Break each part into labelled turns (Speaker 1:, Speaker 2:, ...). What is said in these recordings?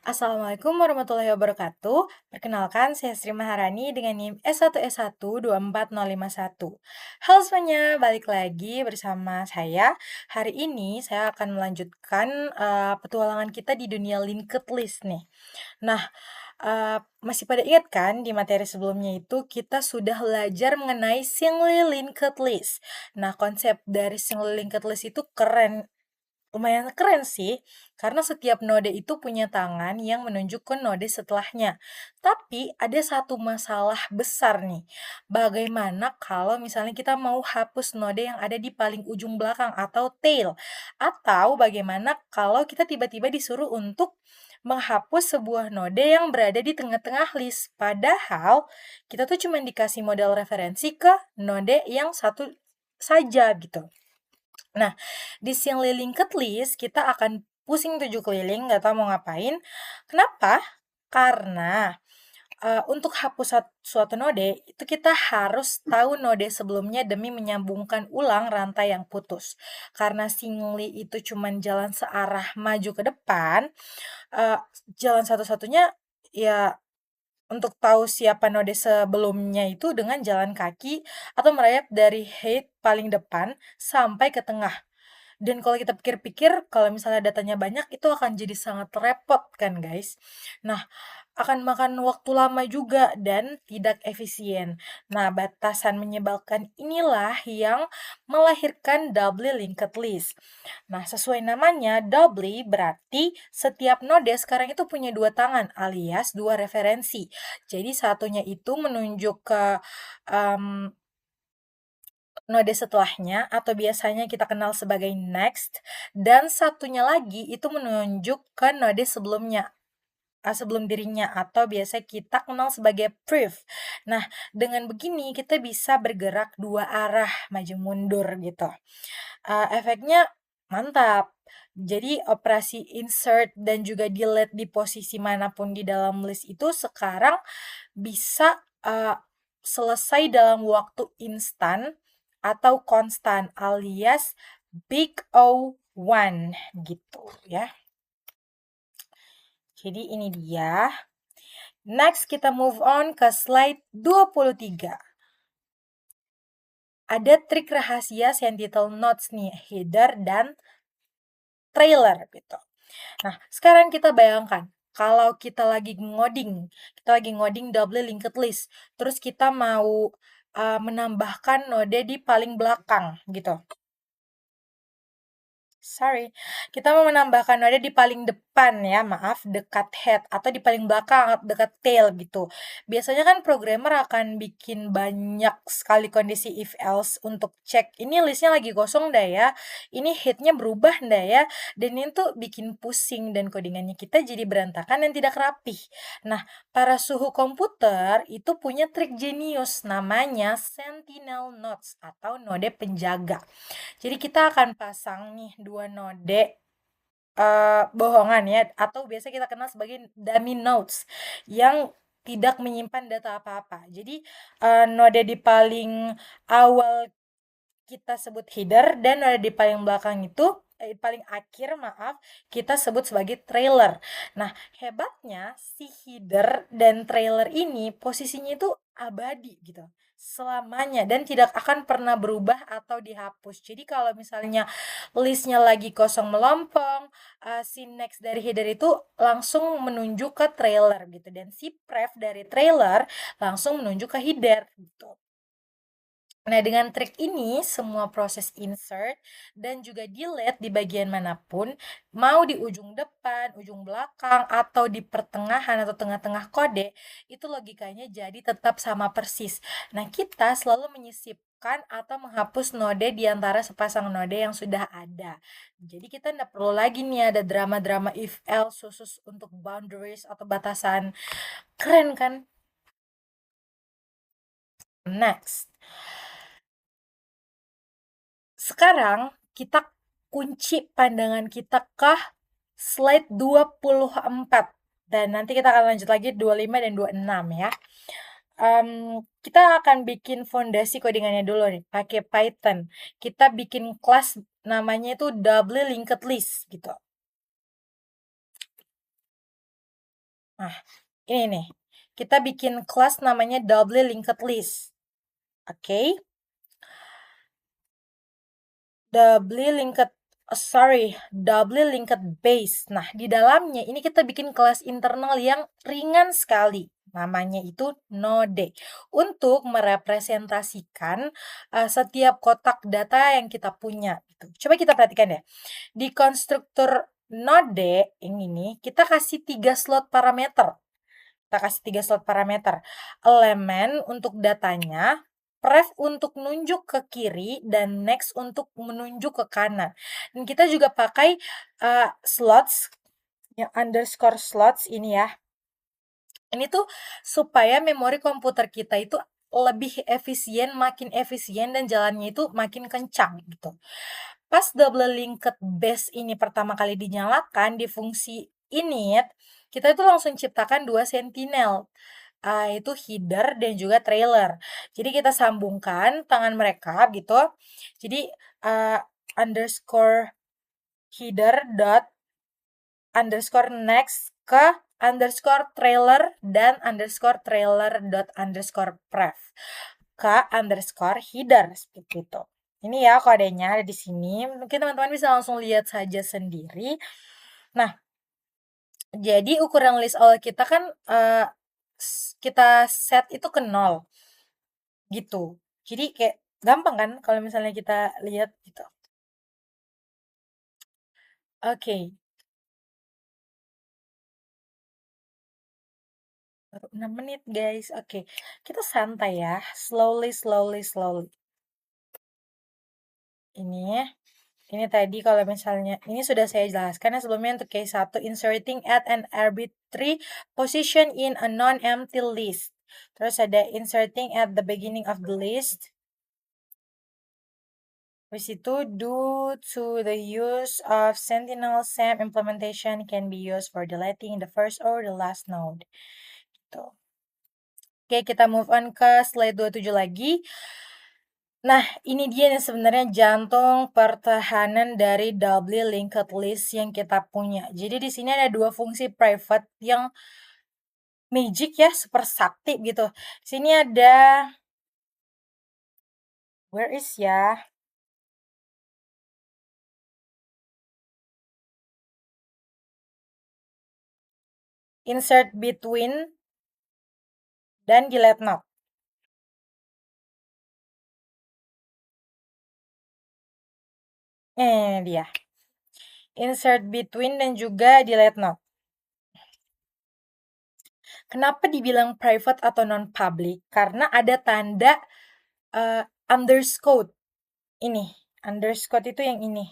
Speaker 1: Assalamualaikum warahmatullahi wabarakatuh. Perkenalkan, saya Sri Maharani dengan NIM S1S1 24051. Halo semuanya, balik lagi bersama saya. Hari ini saya akan melanjutkan petualangan kita di dunia linked list nih. Nah, masih pada ingat kan di materi sebelumnya itu kita sudah belajar mengenai singly linked list. Nah, konsep dari singly linked list itu lumayan keren sih, karena setiap node itu punya tangan yang menunjuk ke node setelahnya. Tapi ada satu masalah besar nih. Bagaimana kalau misalnya kita mau hapus node yang ada di paling ujung belakang atau tail? Atau bagaimana kalau kita tiba-tiba disuruh untuk menghapus sebuah node yang berada di tengah-tengah list? Padahal kita tuh cuma dikasih model referensi ke node yang satu saja gitu. Nah, di Singly Linked List kita akan pusing 7 keliling, nggak tahu mau ngapain. Kenapa? Karena untuk hapus suatu node, itu kita harus tahu node sebelumnya demi menyambungkan ulang rantai yang putus. Karena singly itu cuma jalan searah maju ke depan, eee, jalan satu-satunya ya untuk tahu siapa node sebelumnya itu dengan jalan kaki atau merayap dari head paling depan sampai ke tengah. Dan kalau kita pikir-pikir, kalau misalnya datanya banyak, itu akan jadi sangat repot kan, guys. Nah, akan makan waktu lama juga dan tidak efisien. Nah, batasan menyebalkan inilah yang melahirkan doubly linked list. Nah, sesuai namanya, doubly berarti setiap node sekarang itu punya dua tangan alias dua referensi. Jadi satunya itu menunjuk ke um, node setelahnya atau biasanya kita kenal sebagai next, dan satunya lagi itu menunjuk ke node sebelumnya, sebelum dirinya atau biasa kita kenal sebagai proof. Nah, dengan begini kita bisa bergerak dua arah maju mundur gitu. Efeknya mantap. Jadi operasi insert dan juga delete di posisi manapun di dalam list itu sekarang bisa selesai dalam waktu instan atau konstan alias Big O1 gitu ya. Jadi ini dia. Next kita move on ke slide 23. Ada trik rahasia Sentinel Notes nih, header dan trailer gitu. Nah, sekarang kita bayangkan kalau kita lagi ngoding double linked list, terus kita mau menambahkan node di paling belakang gitu. Sorry, kita mau menambahkan node di paling depan ya, maaf, dekat head atau di paling belakang, dekat tail gitu. Biasanya kan programmer akan bikin banyak sekali kondisi if else untuk cek ini listnya lagi kosong dah ya, ini headnya berubah dah ya, dan ini tuh bikin pusing dan codingannya kita jadi berantakan dan tidak rapih. Nah, para suhu komputer itu punya trik jenius namanya Sentinel Nodes atau node penjaga. Jadi kita akan pasang nih dua node bohongan ya atau biasa kita kenal sebagai dummy nodes yang tidak menyimpan data apa-apa. Jadi node di paling awal kita sebut header dan node di paling belakang itu paling akhir maaf kita sebut sebagai trailer. Nah, hebatnya si header dan trailer ini posisinya itu abadi gitu selamanya dan tidak akan pernah berubah atau dihapus. Jadi kalau misalnya listnya lagi kosong melompong, si next dari header itu langsung menunjuk ke trailer gitu dan si pref dari trailer langsung menunjuk ke header gitu. Nah, dengan trik ini, semua proses insert dan juga delete di bagian manapun, mau di ujung depan, ujung belakang, atau di pertengahan atau tengah-tengah kode, itu logikanya jadi tetap sama persis. Nah, kita selalu menyisipkan atau menghapus node di antara sepasang node yang sudah ada. Jadi kita tidak perlu lagi nih ada drama-drama if else khusus untuk boundaries atau batasan. Keren kan? Next. Sekarang kita kunci pandangan kita ke slide 24 dan nanti kita akan lanjut lagi 25 dan 26 ya. Kita akan bikin fondasi codingannya dulu nih pakai Python. Kita bikin kelas namanya itu double linked list gitu. Nah, ini nih. Kita bikin kelas namanya doubly linked list. Oke. Doubly linked base. Nah, di dalamnya ini kita bikin kelas internal yang ringan sekali. Namanya itu node. Untuk merepresentasikan setiap kotak data yang kita punya. Gitu. Coba kita perhatikan ya. Di konstruktur node yang ini, kita kasih 3 slot parameter. Kita kasih 3 slot parameter. Elemen untuk datanya, ref untuk nunjuk ke kiri, dan next untuk menunjuk ke kanan. Dan kita juga pakai slots, yang underscore slots ini ya. Ini tuh supaya memori komputer kita itu lebih efisien, makin efisien, dan jalannya itu makin kencang gitu. Pas double linked base ini pertama kali dinyalakan di fungsi init, kita itu langsung ciptakan 2 sentinel, itu header dan juga trailer. Jadi kita sambungkan tangan mereka gitu. Jadi underscore header dot underscore next ke underscore trailer dan underscore trailer dot underscore pref ke underscore header seperti itu. Ini ya kodenya ada di sini. Mungkin teman-teman bisa langsung lihat saja sendiri. Nah, jadi ukuran list awal kita kan kita set itu ke 0 gitu. Jadi kayak gampang kan kalau misalnya kita lihat gitu. Oke, baru 6 menit guys. Oke, kita santai ya. Slowly, slowly, slowly. Ini tadi kalau misalnya, ini sudah saya jelaskan ya sebelumnya untuk case 1, inserting at an arbitrary position in a non-empty list. Terus ada inserting at the beginning of the list. Habis itu, due to the use of Sentinel SAM implementation can be used for deleting the first or the last node. Gitu. Oke, kita move on ke slide 27 lagi. Nah, ini dia nih sebenarnya jantung pertahanan dari doubly linked list yang kita punya. Jadi di sini ada 2 fungsi private yang magic ya, super sakti gitu. Di sini ada where is ya? Insert between dan delete node. Ini dia. Insert between dan juga delete node. Kenapa dibilang private atau non-public? Karena ada tanda underscore. Ini, underscore itu yang ini.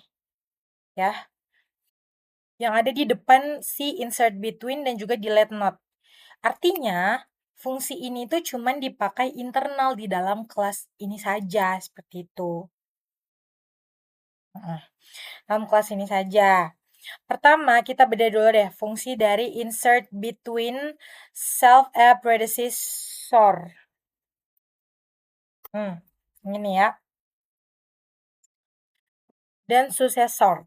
Speaker 1: Ya, yang ada di depan si insert between dan juga delete node. Artinya, fungsi ini tuh cuman dipakai internal di dalam kelas ini saja, seperti itu. Dalam kelas ini saja. Pertama, kita beda dulu deh fungsi dari insert between self app predecessor. Ini ya. Dan successor.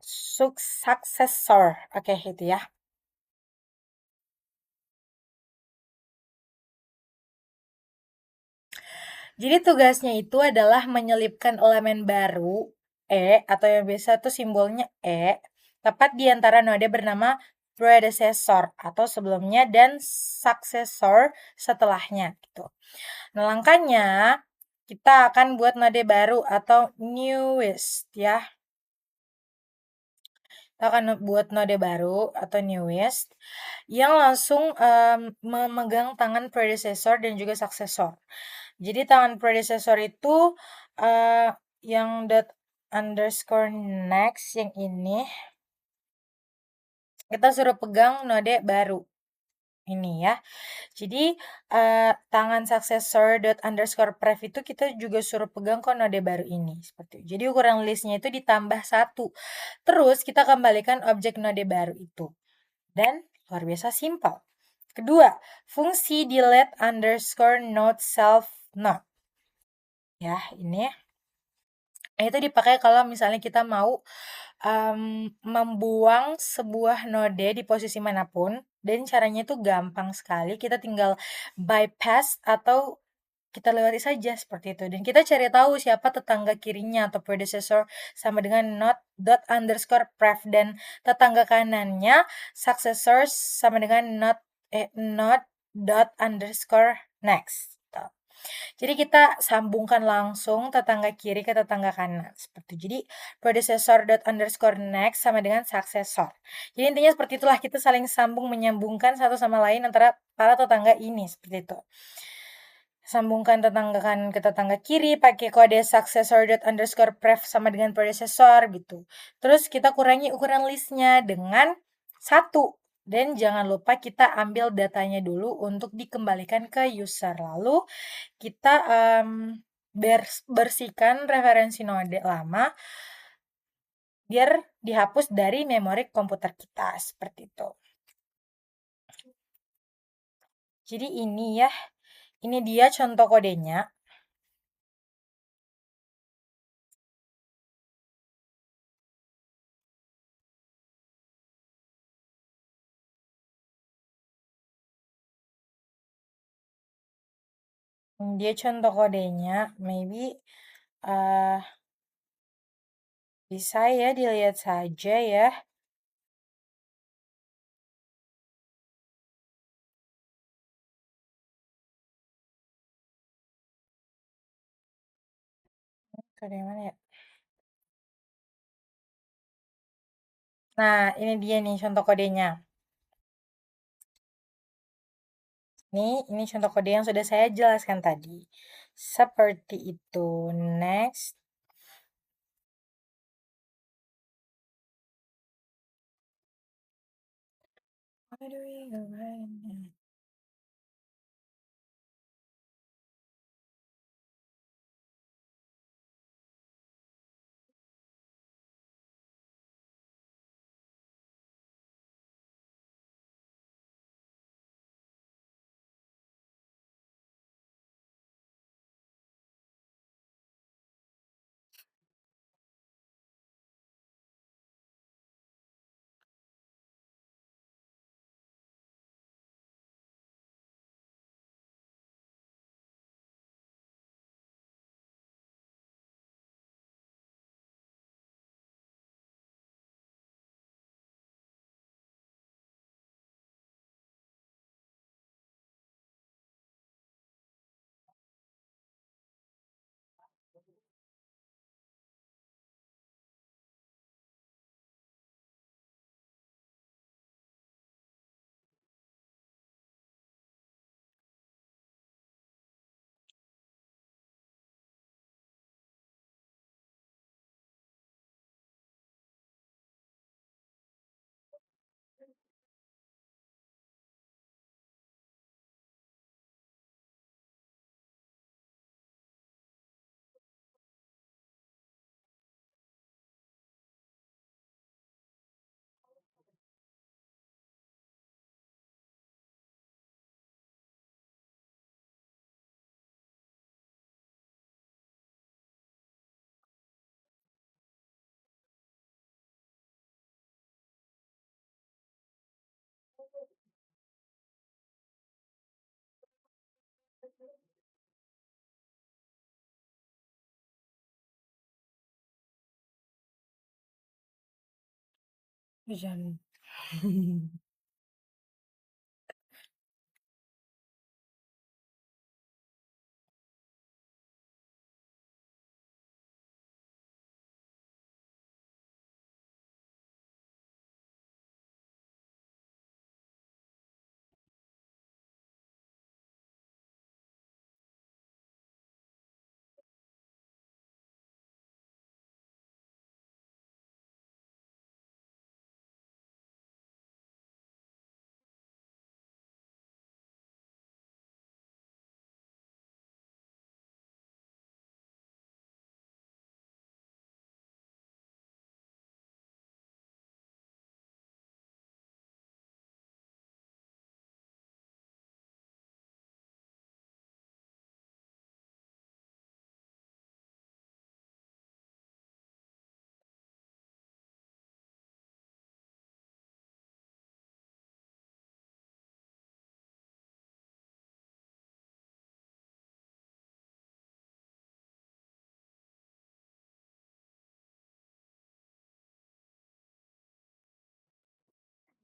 Speaker 1: Oke, itu ya. Jadi tugasnya itu adalah menyelipkan elemen baru E atau yang biasa tuh simbolnya E tepat di antara node bernama predecessor atau sebelumnya dan successor setelahnya gitu. Nah, langkahnya kita akan buat node baru atau newest ya. Kita akan buat node baru atau newest yang langsung memegang tangan predecessor dan juga successor. Jadi tangan predecessor itu yang dot underscore next yang ini kita suruh pegang node baru ini ya. Jadi tangan successor dot underscore pref itu kita juga suruh pegang kok node baru ini seperti itu. Jadi ukuran listnya itu ditambah 1. Terus kita kembalikan objek node baru itu. Dan luar biasa simpel. Kedua, fungsi delete underscore node self node. Ya, ini Nah, itu dipakai kalau misalnya kita mau membuang sebuah node di posisi manapun, dan caranya itu gampang sekali, kita tinggal bypass atau kita lewati saja seperti itu. Dan kita cari tahu siapa tetangga kirinya atau predecessor sama dengan not dot underscore pref, dan tetangga kanannya successors sama dengan not dot underscore next. Gitu. Jadi kita sambungkan langsung tetangga kiri ke tetangga kanan seperti itu. Jadi predecessor dot underscore next sama dengan successor. Jadi intinya seperti itulah, kita saling sambung menyambungkan satu sama lain antara para tetangga ini seperti itu. Sambungkan tetangga kanan ke tetangga kiri pakai kode successor dot underscore pref sama dengan predecessor gitu. Terus kita kurangi ukuran listnya dengan 1. Dan jangan lupa kita ambil datanya dulu untuk dikembalikan ke user. Lalu kita bersihkan referensi node lama biar dihapus dari memori komputer kita seperti itu. Jadi ini ya, ini dia contoh kodenya. Dia contoh kodenya, maybe uh, bisa ya dilihat saja ya. Kode yang mana ya? Nah, ini dia nih contoh kodenya. Ini contoh kode yang sudah saya jelaskan tadi. Seperti itu. Next. Where do we go right now? Hujan.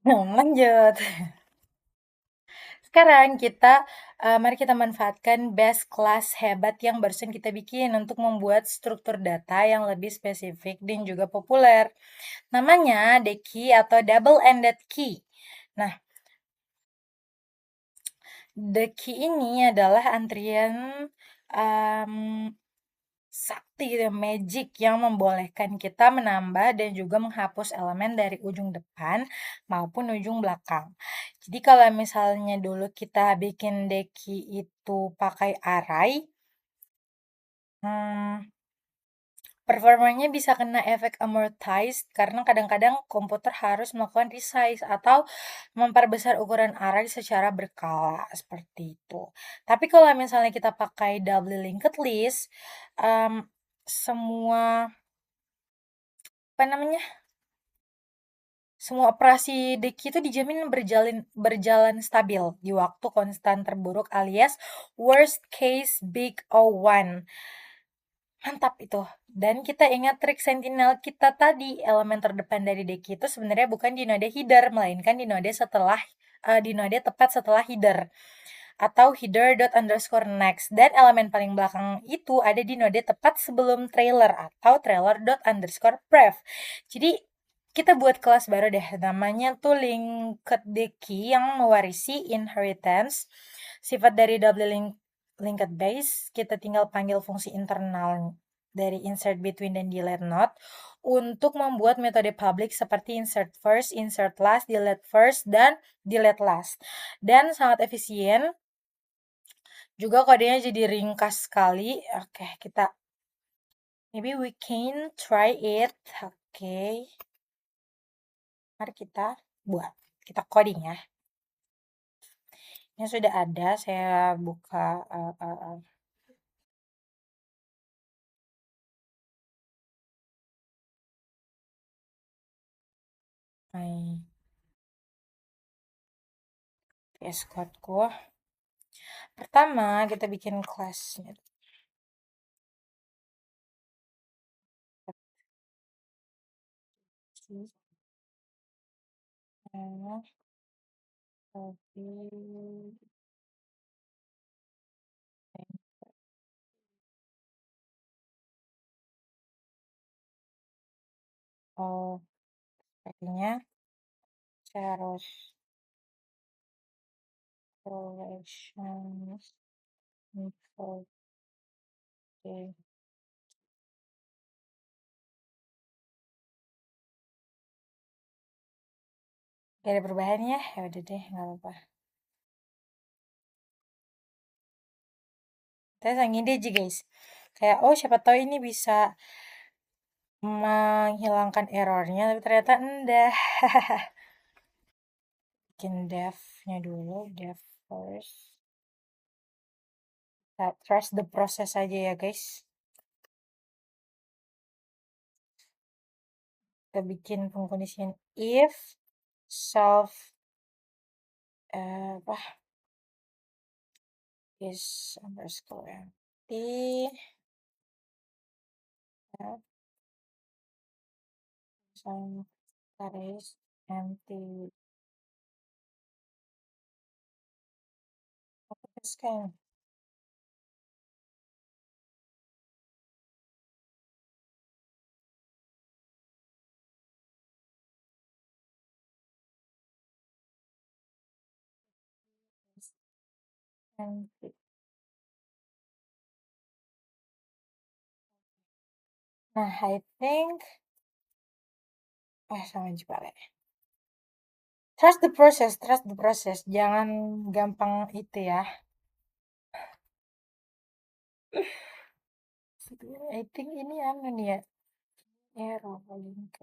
Speaker 1: Lanjut. Sekarang kita, mari kita manfaatkan best class hebat yang barusan kita bikin untuk membuat struktur data yang lebih spesifik dan juga populer. Namanya DKey atau double-ended key. Nah, DKey ini adalah antrian um, sakti gitu ya, magic yang membolehkan kita menambah dan juga menghapus elemen dari ujung depan maupun ujung belakang. Jadi kalau misalnya dulu kita bikin deki itu pakai array, hmm, performanya bisa kena efek amortized karena kadang-kadang komputer harus melakukan resize atau memperbesar ukuran array secara berkala seperti itu. Tapi kalau misalnya kita pakai double linked list, em, semua apa namanya, semua operasi Deki itu dijamin berjalan stabil di waktu konstan terburuk alias worst case big O1. Mantap itu. Dan kita ingat trik sentinel kita tadi, elemen terdepan dari Deki itu sebenarnya bukan di node header, melainkan di node tepat setelah header atau header dot underscore next, dan elemen paling belakang itu ada di node tepat sebelum trailer atau trailer dot underscore pref. Jadi kita buat kelas baru deh, namanya tuh linked key yang mewarisi inheritance sifat dari double linked base. Kita tinggal panggil fungsi internal dari insert between dan delete node untuk membuat metode public seperti insert first, insert last, delete first, dan delete last. Dan sangat efisien, juga kodenya jadi ringkas sekali. Oke, kita maybe we can try it. Oke, mari kita buat. Kita coding ya. Ini sudah ada, saya buka my VS Codeku. Pertama, kita bikin kelasnya. Tapi oh, sepertinya saya harus collections info. Oke. Gak ada perubahan ya? Ya udah deh, nggak apa-apa. Saya sang ide aja guys. Kayak, oh siapa tahu ini bisa menghilangkan errornya, tapi ternyata enggak. Bikin dev-nya dulu, dev first. Kita trust the process aja ya guys. Kita bikin pengkondisian if self apa is underscore empty, ya, some arrays empty. Terus kan empty. Nah, I think sama juga lah. Trust the process. Jangan gampang itu ya. I think ini anu nih ya. Error paling.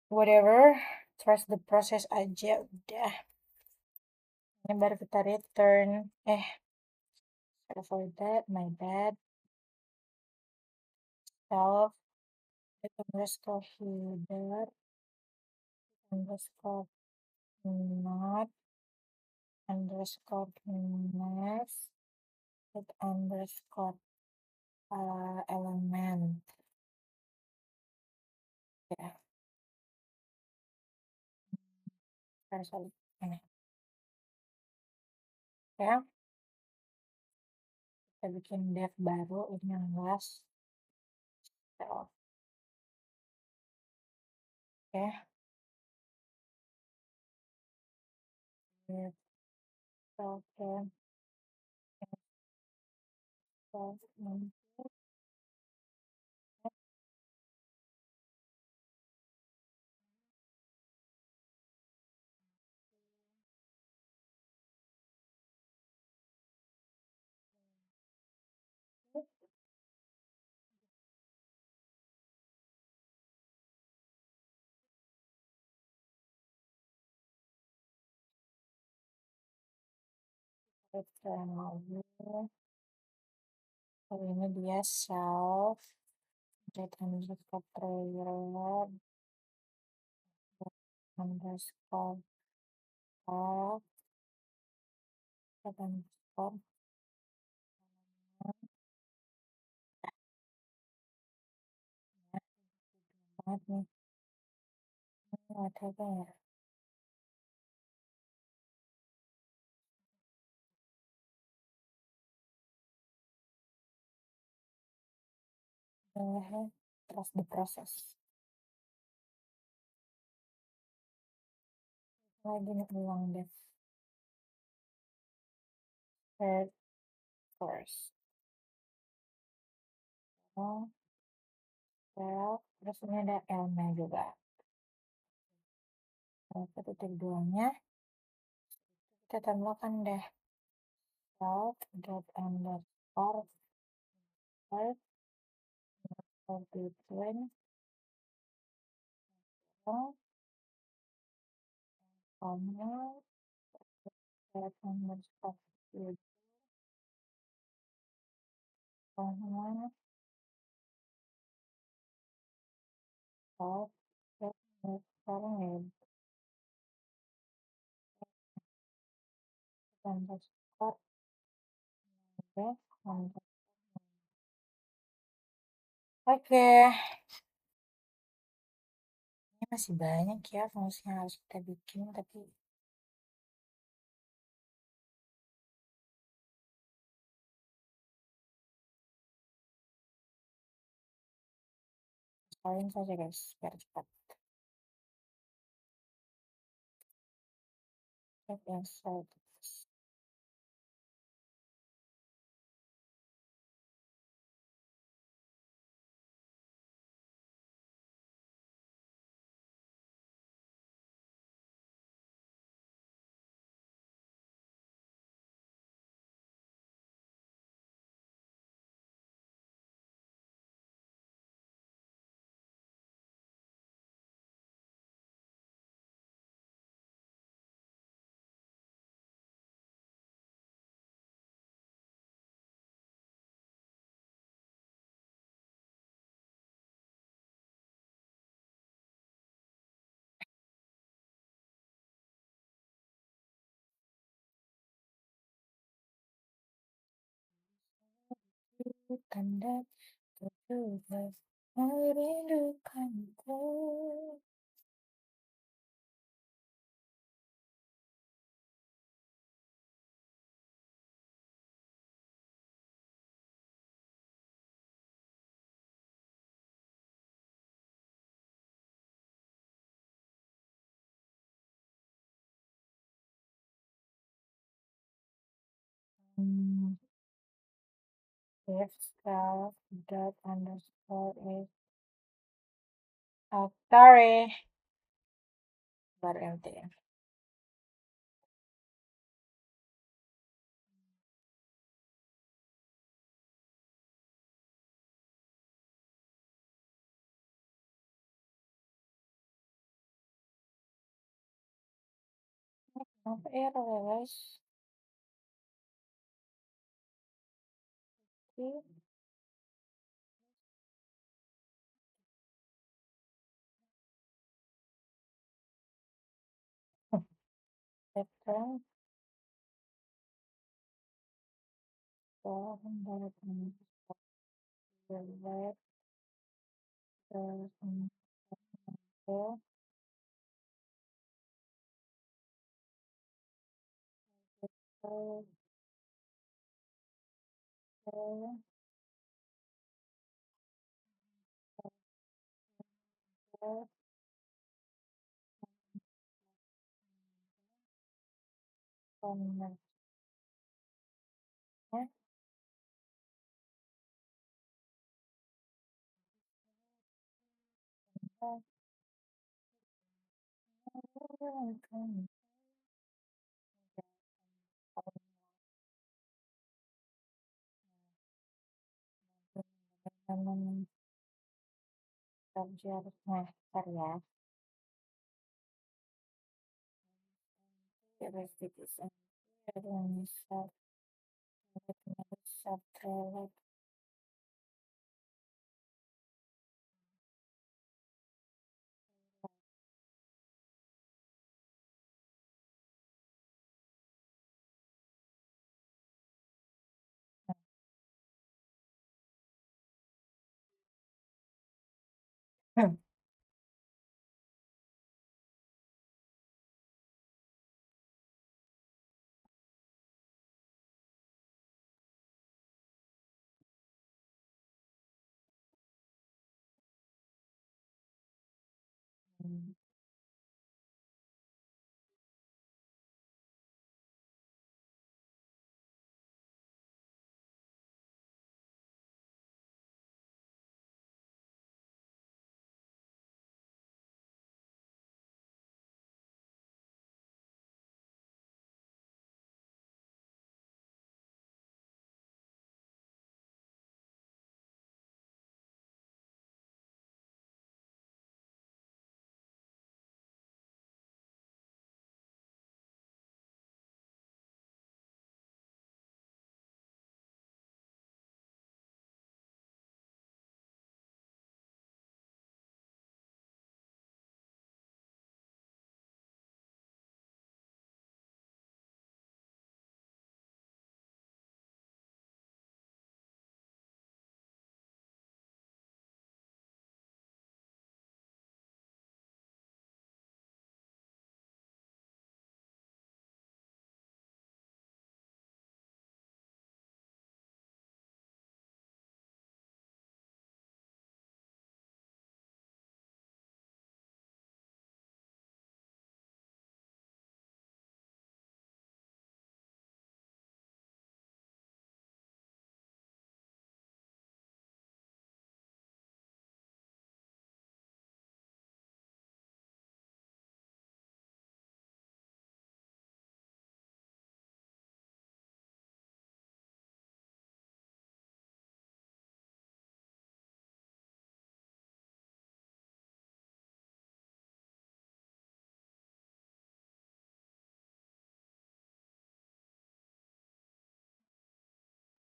Speaker 1: Whatever. Trust the process aja udah. Ini baru kita return. Sorry for that. My bad. Self. Underscore header. Underscore not. Underscore next. Underscore element. Ya, harus solid. Ini ya, kita bikin dev baru ini yang last self. Oke, dev token self return lagi. Oh, ini dia self get underscore trailer underscore self get underscore banget nih. Ini ada apa ya? Terus diproses lagi nih ulang deh. Third course. Oh, self. Terus ini ada L-nya juga. Satu titik duanya kita tambahkan deh self dot underscore third or between oh, comma self underscore between comma self self underscore underscore deh oke, ini masih banyak ya fungsi yang harus kita bikin, tapi paling saja guys, biar cepat. Oke, so tanda kedua merindukanku. Hmm, if self dot underscore is oh, sorry baru empty ya. Kenapa error ya guys? Oke, return from dot underscore web Nah, ntar ya.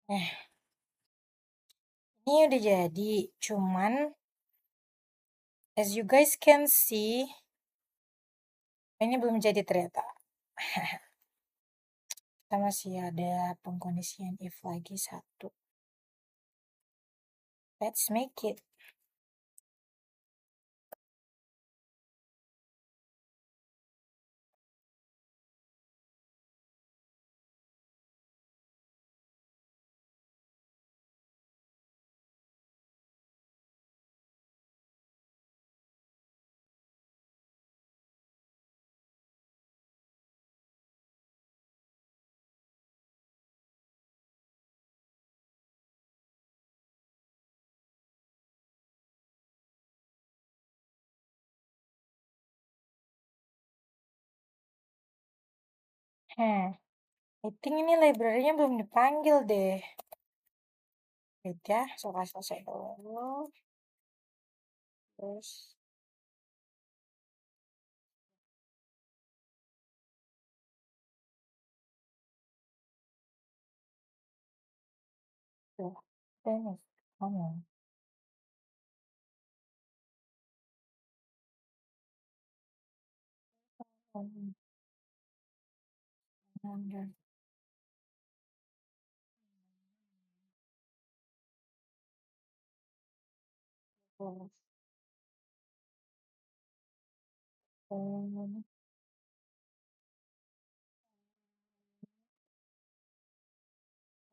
Speaker 1: Eh, ini udah jadi, cuman as you guys can see, ini belum jadi ternyata. Kita masih ada pengkondisian if lagi satu. Let's make it. I think ini library-nya belum dipanggil deh. Wait ya, selesai dulu. Terus, tuh, Dennis, kamu.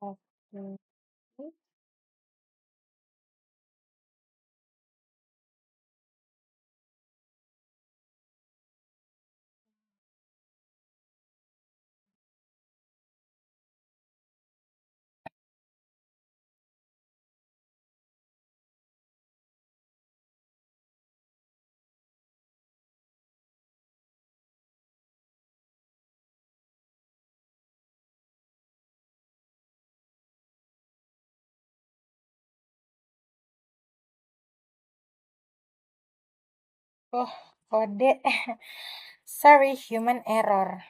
Speaker 1: Oke. Oh, kode. Sorry, human error.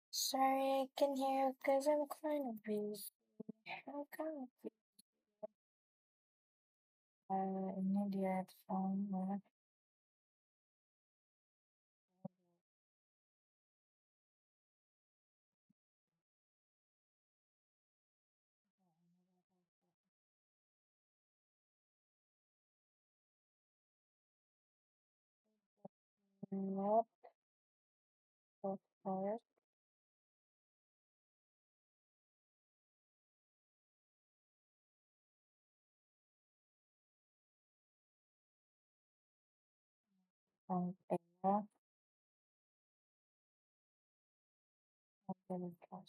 Speaker 1: Sorry, I can hear you because I'm kind of busy. I'm kind of busy. Ini dia headphone. Not so fast. Sampai ya. Sampai lepas.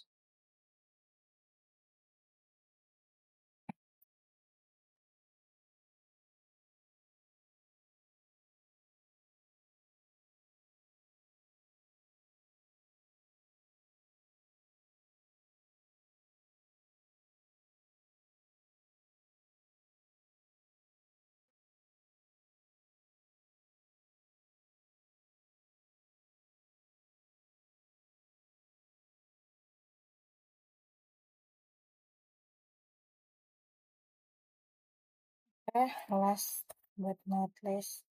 Speaker 1: Last but not least.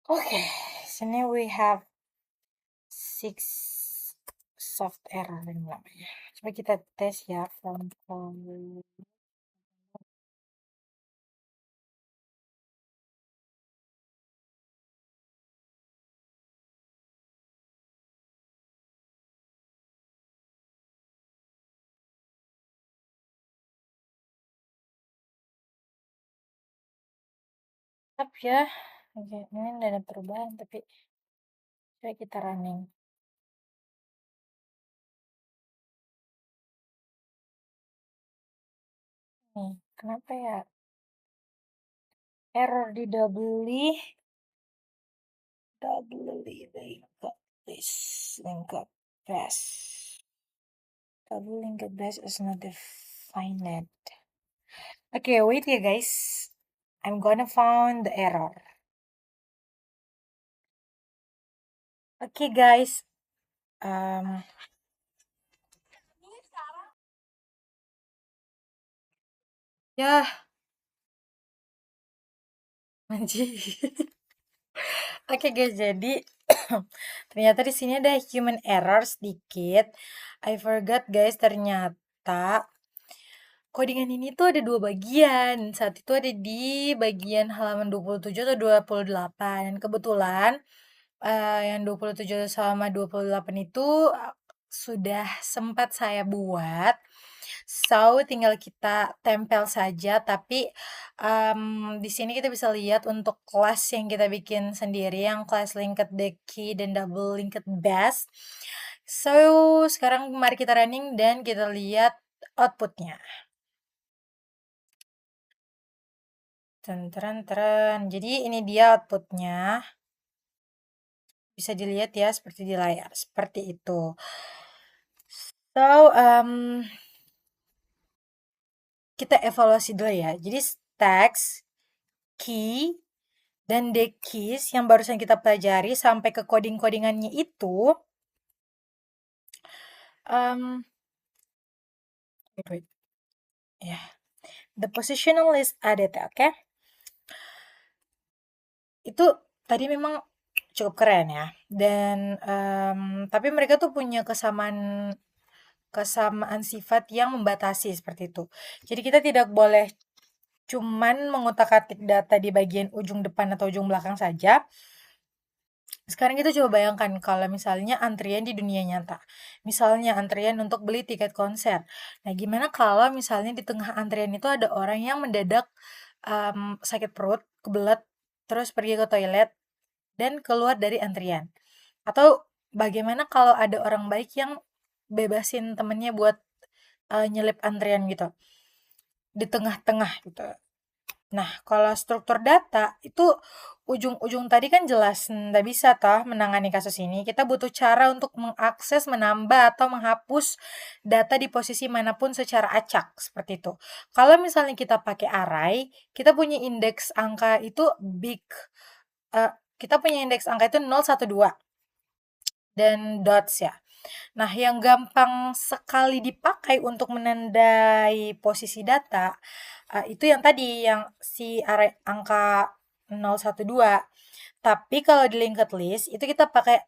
Speaker 1: Okay, so now we have six soft error ini namanya. Coba kita tes ya from Tetap ya. Oke, ini udah ada perubahan tapi coba kita running. Nih, kenapa ya? Error di doubly linked best. Double linked best is not defined. Okay, wait ya guys. I'm gonna find the error. Okay guys. Um, ya, anjir. Oke guys, jadi ternyata di sini ada human error sedikit. I forgot guys, ternyata codingan ini tuh ada dua bagian. Saat itu ada di bagian halaman 27 atau 28. Dan kebetulan yang 27 sama 28 itu sudah sempat saya buat. So, tinggal kita tempel saja. Tapi di sini kita bisa lihat untuk kelas yang kita bikin sendiri, yang kelas linked decky dan double linked best. So, sekarang mari kita running dan kita lihat outputnya. Jadi ini dia outputnya. Bisa dilihat ya seperti di layar. Seperti itu. So, kita evaluasi dulu ya. Jadi stacks, key, dan dekeys yang barusan kita pelajari sampai ke coding-codingannya itu, wait, ya, the positional list added, oke? Itu tadi memang cukup keren ya. Dan tapi mereka tuh punya kesamaan kesamaan sifat yang membatasi seperti itu. Jadi kita tidak boleh cuman mengutak-atik data di bagian ujung depan atau ujung belakang saja. Sekarang kita coba bayangkan kalau misalnya antrian di dunia nyata. Misalnya antrian untuk beli tiket konser. Nah, gimana kalau misalnya di tengah antrian itu ada orang yang mendadak sakit perut, kebelet, terus pergi ke toilet, dan keluar dari antrian. Atau bagaimana kalau ada orang baik yang bebasin temennya buat nyelip antrian gitu di tengah-tengah gitu. Nah, kalau struktur data itu ujung-ujung tadi kan jelas nggak bisa toh menangani kasus ini. Kita butuh cara untuk mengakses, menambah atau menghapus data di posisi manapun secara acak seperti itu. Kalau misalnya kita pakai array, kita punya indeks angka itu big. eh, kita punya indeks angka itu 0, 1, 2 dan dots ya. Nah, yang gampang sekali dipakai untuk menandai posisi data, itu yang tadi, yang si array angka 0, 1, 2. Tapi kalau di linked list, itu kita pakai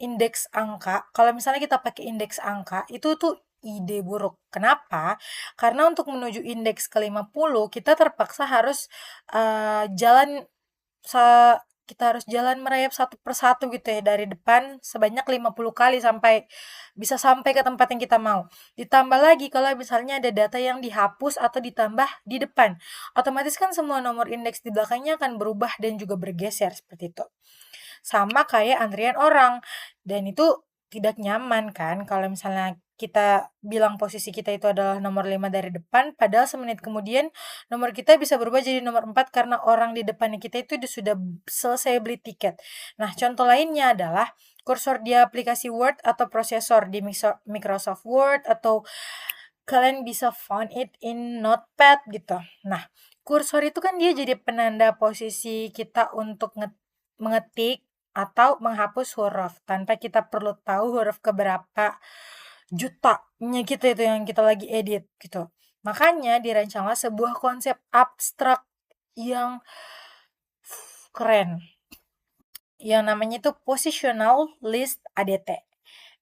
Speaker 1: indeks angka. Kalau misalnya kita pakai indeks angka, itu tuh ide buruk. Kenapa? Karena untuk menuju indeks ke-50, kita terpaksa harus jalan kita harus jalan merayap satu persatu gitu ya dari depan sebanyak 50 kali bisa sampai ke tempat yang kita mau. Ditambah lagi kalau misalnya ada data yang dihapus atau ditambah di depan, otomatis kan semua nomor indeks di belakangnya akan berubah dan juga bergeser seperti itu. Sama kayak antrian orang, dan itu tidak nyaman kan kalau misalnya kita bilang posisi kita itu adalah nomor 5 dari depan, padahal semenit kemudian nomor kita bisa berubah jadi nomor 4 karena orang di depannya kita itu sudah selesai beli tiket. Nah, contoh lainnya adalah kursor di aplikasi Word atau prosesor di Microsoft Word, atau kalian bisa find it in Notepad gitu. Nah, kursor itu kan dia jadi penanda posisi kita untuk mengetik atau menghapus huruf tanpa kita perlu tahu huruf keberapa jutanya kita itu yang kita lagi edit gitu. Makanya dirancanglah sebuah konsep abstrak yang keren, yang namanya itu Positional List ADT.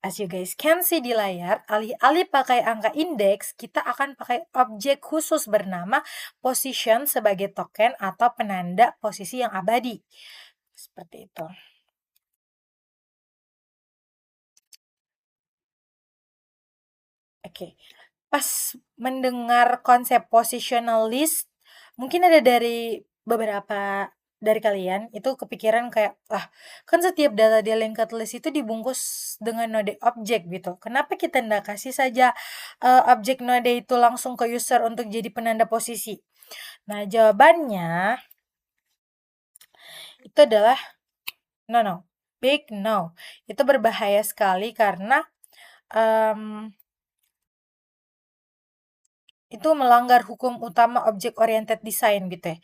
Speaker 1: As you guys can see di layar, alih-alih pakai angka indeks, kita akan pakai objek khusus bernama position sebagai token atau penanda posisi yang abadi. Seperti itu. Oke. Pas mendengar konsep positional list, mungkin ada dari beberapa dari kalian itu kepikiran kayak, "Lah, kan setiap data di linked list itu dibungkus dengan node objek gitu. Kenapa kita nggak kasih saja objek node itu langsung ke user untuk jadi penanda posisi?" Nah, jawabannya itu adalah no, no, big no. Itu berbahaya sekali karena em, itu melanggar hukum utama object oriented design gitu ya,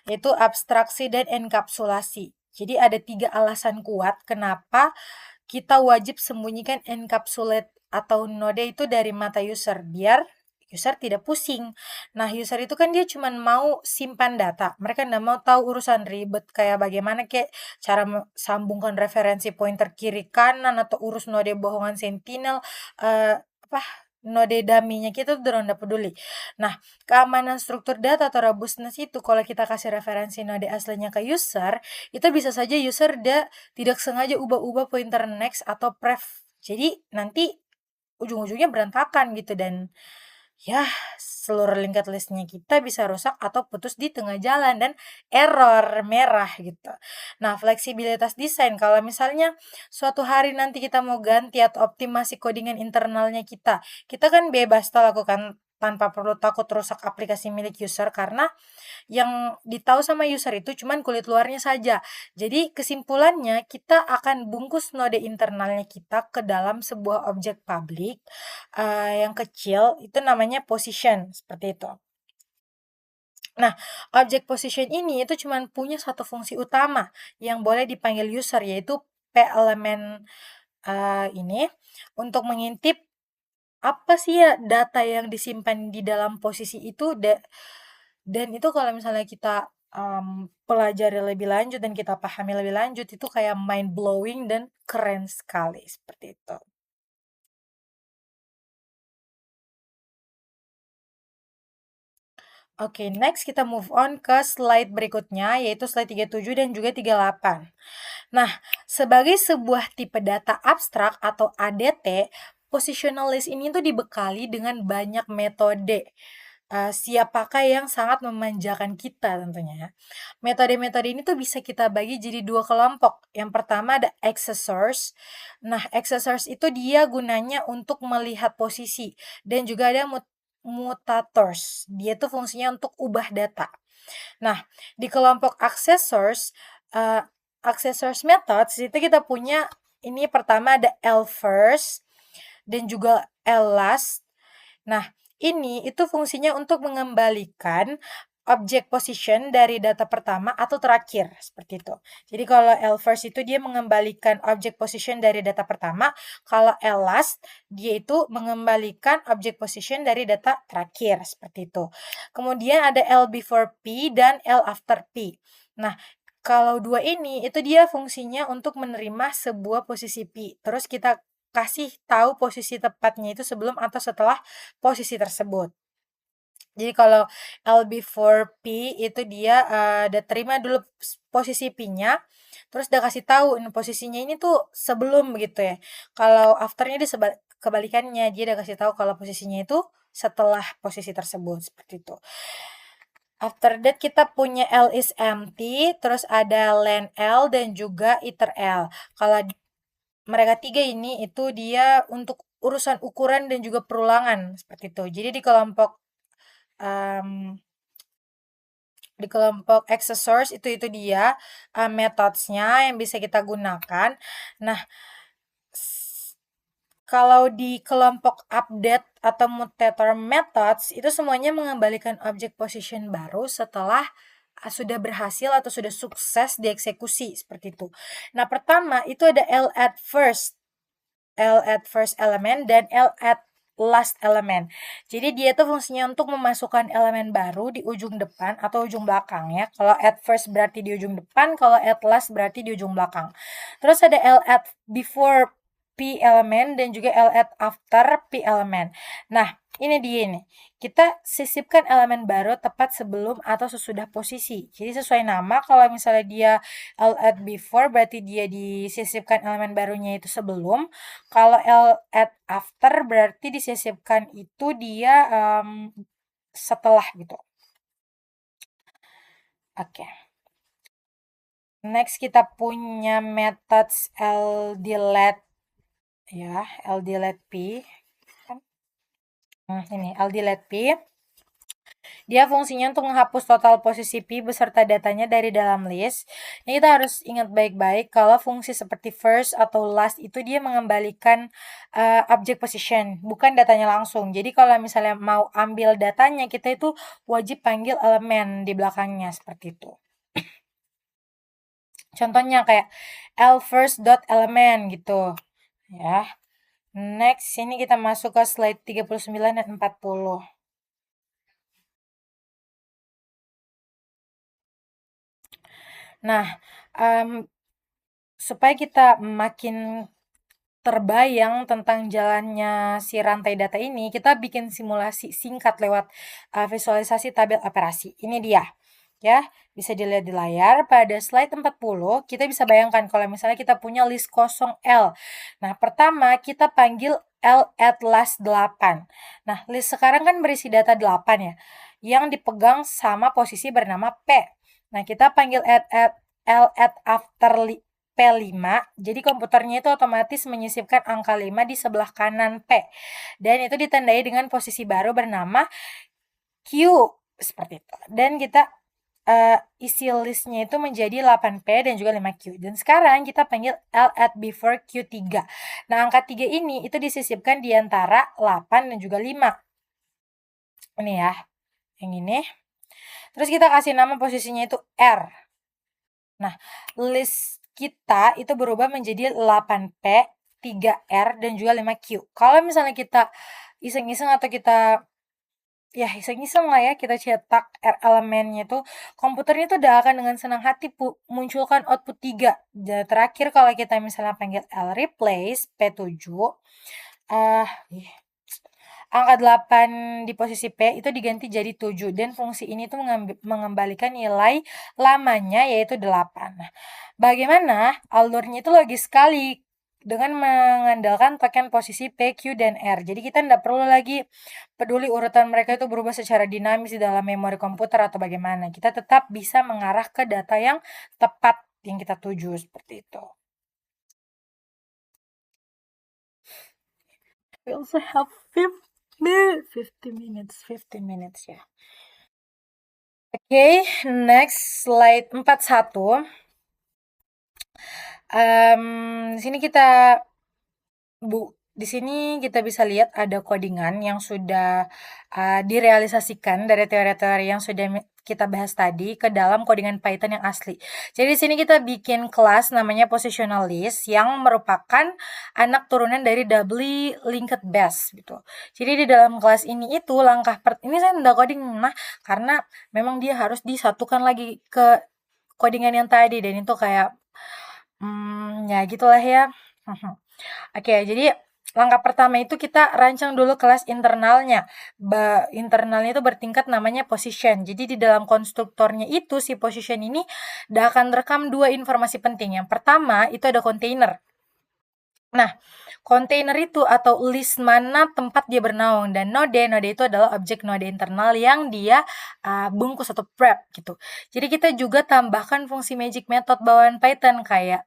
Speaker 1: yaitu abstraksi dan enkapsulasi. Jadi ada 3 alasan kuat kenapa kita wajib sembunyikan encapsulate atau node itu dari mata user, biar user tidak pusing. Nah, user itu kan dia cuma mau simpan data. Mereka nggak mau tahu urusan ribet kayak bagaimana kayak cara sambungkan referensi pointer kiri kanan atau urus node bohongan sentinel, apa node dummy-nya kita tuh udah nggak peduli. Nah, keamanan struktur data atau robustness itu kalau kita kasih referensi node aslinya ke user, itu bisa saja user tidak sengaja ubah-ubah pointer next atau pref. Jadi nanti ujung-ujungnya berantakan gitu, dan ya seluruh linked listnya kita bisa rusak atau putus di tengah jalan dan error merah gitu. Nah, fleksibilitas desain kalau misalnya suatu hari nanti kita mau ganti atau optimasi codingan internalnya kita kan bebas tuh lakukan tanpa perlu takut rusak aplikasi milik user karena yang ditahu sama user itu cuman kulit luarnya saja. Jadi kesimpulannya kita akan bungkus node internalnya kita ke dalam sebuah objek publik yang kecil, itu namanya position seperti itu. Nah, objek position ini itu cuman punya satu fungsi utama yang boleh dipanggil user, yaitu p elemen ini untuk mengintip apa sih ya data yang disimpan di dalam posisi itu, dan itu kalau misalnya kita pelajari lebih lanjut dan kita pahami lebih lanjut itu kayak mind blowing dan keren sekali seperti itu. Oke, next kita move on ke slide berikutnya, yaitu slide 37 dan juga 38. Nah, sebagai sebuah tipe data abstrak atau ADT, positional list ini tuh dibekali dengan banyak metode. Siap pakai yang sangat memanjakan kita tentunya. Metode-metode ini tuh bisa kita bagi jadi dua kelompok. Yang pertama ada access source. Nah, access source itu dia gunanya untuk melihat posisi dan juga ada mutators. Dia tuh fungsinya untuk ubah data. Nah, di kelompok accessors, eee, accessors methods itu kita punya ini pertama ada L first dan juga L last. Nah, ini itu fungsinya untuk mengembalikan object position dari data pertama atau terakhir, seperti itu. Jadi kalau L first itu dia mengembalikan object position dari data pertama, kalau L last dia itu mengembalikan object position dari data terakhir, seperti itu. Kemudian ada L before P dan L after P. Nah, kalau dua ini itu dia fungsinya untuk menerima sebuah posisi P. Terus kita kasih tahu posisi tepatnya itu sebelum atau setelah posisi tersebut. Jadi kalau L before P itu dia udah terima dulu posisi P-nya, terus udah kasih tahu posisinya ini tuh sebelum gitu ya. Kalau afternya dia kebalikannya, dia udah kasih tahu kalau posisinya itu setelah posisi tersebut seperti itu. After that kita punya L is empty, terus ada len L dan juga iter L. Kalau mereka tiga ini itu dia untuk urusan ukuran dan juga perulangan seperti itu. Jadi di kelompok accessors itu dia methodsnya yang bisa kita gunakan. Nah, kalau di kelompok update atau mutator methods itu semuanya mengembalikan object position baru setelah sudah berhasil atau sudah sukses dieksekusi seperti itu. Nah, pertama itu ada L at first element dan L at last element. Jadi dia tuh fungsinya untuk memasukkan elemen baru di ujung depan atau ujung belakang ya. Kalau at first berarti di ujung depan, kalau at last berarti di ujung belakang. Terus ada L at before P element dan juga L at after P element. Nah, ini dia nih. Kita sisipkan elemen baru tepat sebelum atau sesudah posisi. Jadi sesuai nama, kalau misalnya dia L at before berarti dia disisipkan elemen barunya itu sebelum. Kalau L at after berarti disisipkan itu dia setelah gitu. Oke. Next kita punya methods LDLET ya, LDLET P. Ini LDLET P. Dia fungsinya untuk menghapus total posisi P beserta datanya dari dalam list. Ini kita harus ingat baik-baik kalau fungsi seperti first atau last itu dia mengembalikan object position, bukan datanya langsung. Jadi kalau misalnya mau ambil datanya, kita itu wajib panggil elemen di belakangnya seperti itu. Contohnya kayak L first dot element gitu. Ya. Next, ini kita masuk ke slide 39 dan 40. Nah, supaya kita makin terbayang tentang jalannya si rantai data ini, kita bikin simulasi singkat lewat visualisasi tabel operasi. Ini dia. Ya, bisa dilihat di layar. Pada slide 40, kita bisa bayangkan kalau misalnya kita punya list kosong L. Nah, pertama kita panggil L at last 8. Nah, list sekarang kan berisi data 8 ya, yang dipegang sama posisi bernama P. Nah, kita panggil L at after P5, jadi komputernya itu otomatis menyisipkan angka 5 di sebelah kanan P. Dan itu ditandai dengan posisi baru bernama Q, seperti itu. Dan kita isi listnya itu menjadi 8P dan juga 5Q. Dan sekarang kita panggil L at before Q3. Nah, angka 3 ini itu disisipkan di antara 8 dan juga 5. Ini ya, yang ini. Terus kita kasih nama posisinya itu R. Nah, list kita itu berubah menjadi 8P, 3R, dan juga 5Q. Kalau misalnya kita iseng-iseng atau kita ya iseng-iseng lah ya kita cetak elemennya itu, komputernya tuh udah akan dengan senang hati munculkan output 3. Dan terakhir kalau kita misalnya panggil L replace P7, angka 8 di posisi P itu diganti jadi 7 dan fungsi ini tuh mengembalikan nilai lamanya yaitu 8. Nah, bagaimana alurnya itu logis sekali dengan mengandalkan token posisi P, Q, dan R. Jadi kita tidak perlu lagi peduli urutan mereka itu berubah secara dinamis di dalam memori komputer atau bagaimana. Kita tetap bisa mengarah ke data yang tepat yang kita tuju seperti itu. We also have 50 minutes ya. Oke, next slide 41. Di sini kita di sini kita bisa lihat ada codingan yang sudah direalisasikan dari teori-teori yang sudah kita bahas tadi ke dalam codingan Python yang asli. Jadi di sini kita bikin kelas namanya positional list yang merupakan anak turunan dari doubly linked base gitu. Jadi di dalam kelas ini itu ini saya tidak coding karena memang dia harus disatukan lagi ke codingan yang tadi dan itu kayak ya gitulah ya. Oke, jadi langkah pertama itu kita rancang dulu kelas internalnya. Internalnya itu bertingkat namanya position. Jadi di dalam konstruktornya itu si position ini akan rekam dua informasi penting. Yang pertama itu ada container. Nah, container itu atau list mana tempat dia bernaung dan node itu adalah objek node internal yang dia bungkus atau prep gitu. Jadi kita juga tambahkan fungsi magic method bawaan Python kayak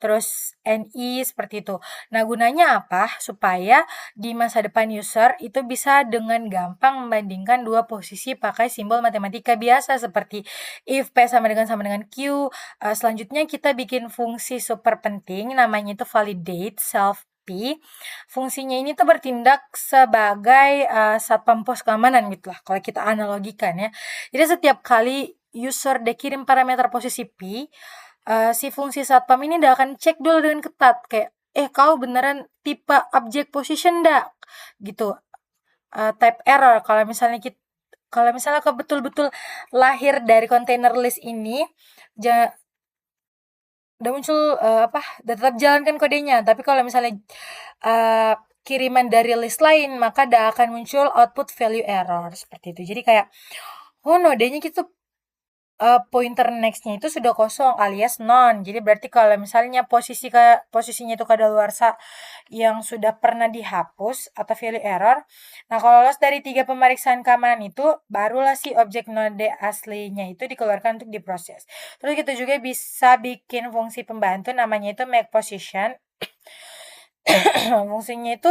Speaker 1: terus NI seperti itu. Nah, gunanya apa? Supaya di masa depan user itu bisa dengan gampang membandingkan dua posisi pakai simbol matematika biasa seperti if P sama dengan Q. Selanjutnya kita bikin fungsi super penting namanya itu validate self P. Fungsinya ini tuh bertindak sebagai satpam pos keamanan gitu lah kalau kita analogikan ya. Jadi setiap kali user dikirim parameter posisi P, si fungsi satpam ini udah akan cek dulu dengan ketat kayak kau beneran tipe object position ndak gitu. Type error kalau misalnya kau betul-betul lahir dari container list ini udah muncul udah tetap jalankan kodenya, tapi kalau misalnya kiriman dari list lain maka udah akan muncul output value error seperti itu. Jadi kayak nodenya gitu pointer next-nya itu sudah kosong alias none. Jadi berarti kalau misalnya posisinya itu kadaluarsa yang sudah pernah dihapus atau value error. Nah, kalau lolos dari 3 pemeriksaan keamanan itu, barulah si objek node aslinya itu dikeluarkan untuk diproses. Terus kita juga bisa bikin fungsi pembantu namanya itu make position. Fungsinya itu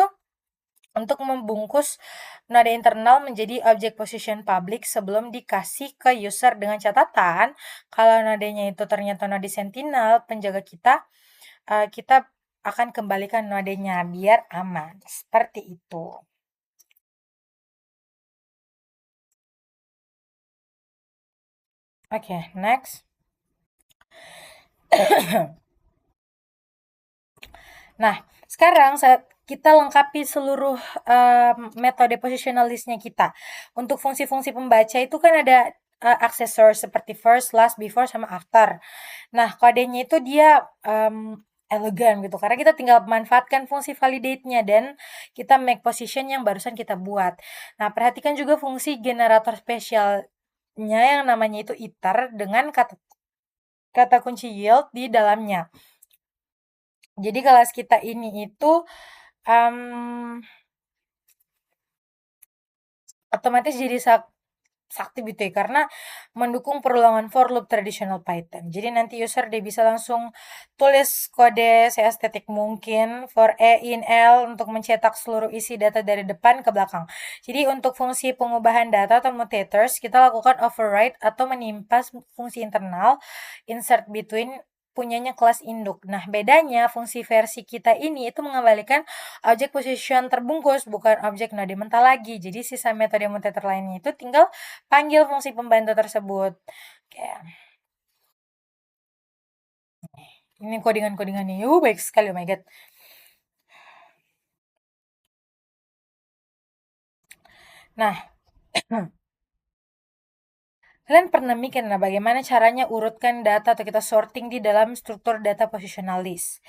Speaker 1: untuk membungkus node internal menjadi objek position public sebelum dikasih ke user dengan catatan kalau nodenya itu ternyata node sentinel penjaga kita akan kembalikan nodenya biar aman. Seperti itu. Oke, next. Nah, sekarang kita lengkapi seluruh metode positional list-nya kita. Untuk fungsi-fungsi pembaca itu kan ada accessor seperti first, last, before, sama after. Nah, kodenya itu dia elegan gitu karena kita tinggal manfaatkan fungsi validate-nya dan kita make position yang barusan kita buat. Nah, perhatikan juga fungsi generator spesialnya yang namanya itu iter dengan kata kunci yield di dalamnya. Jadi kelas kita ini itu otomatis jadi sakti gitu ya karena mendukung perulangan for loop tradisional Python. Jadi nanti user dia bisa langsung tulis kode seestetik mungkin for E in L untuk mencetak seluruh isi data dari depan ke belakang. Jadi untuk fungsi pengubahan data atau mutators kita lakukan override atau menimpa fungsi internal insert between punyanya kelas induk. Nah, bedanya fungsi versi kita ini itu mengembalikan objek position terbungkus, bukan objek node mentah lagi. Jadi sisa metode mutator lainnya itu tinggal panggil fungsi pembantu tersebut. Oke. Ini codingan-codingannya. Baik sekali, oh my god. Nah, Kalian pernah mikir nah bagaimana caranya urutkan data atau kita sorting di dalam struktur data positional list.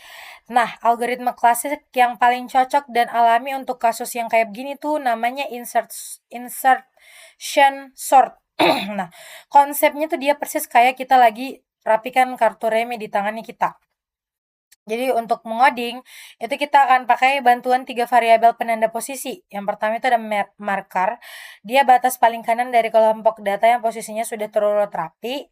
Speaker 1: Nah, algoritma klasik yang paling cocok dan alami untuk kasus yang kayak begini tuh namanya insertion sort. Nah, konsepnya tuh dia persis kayak kita lagi rapikan kartu remi di tangannya kita. Jadi untuk mengoding, itu kita akan pakai bantuan tiga variabel penanda posisi. Yang pertama itu ada marker, dia batas paling kanan dari kelompok data yang posisinya sudah terurut rapi.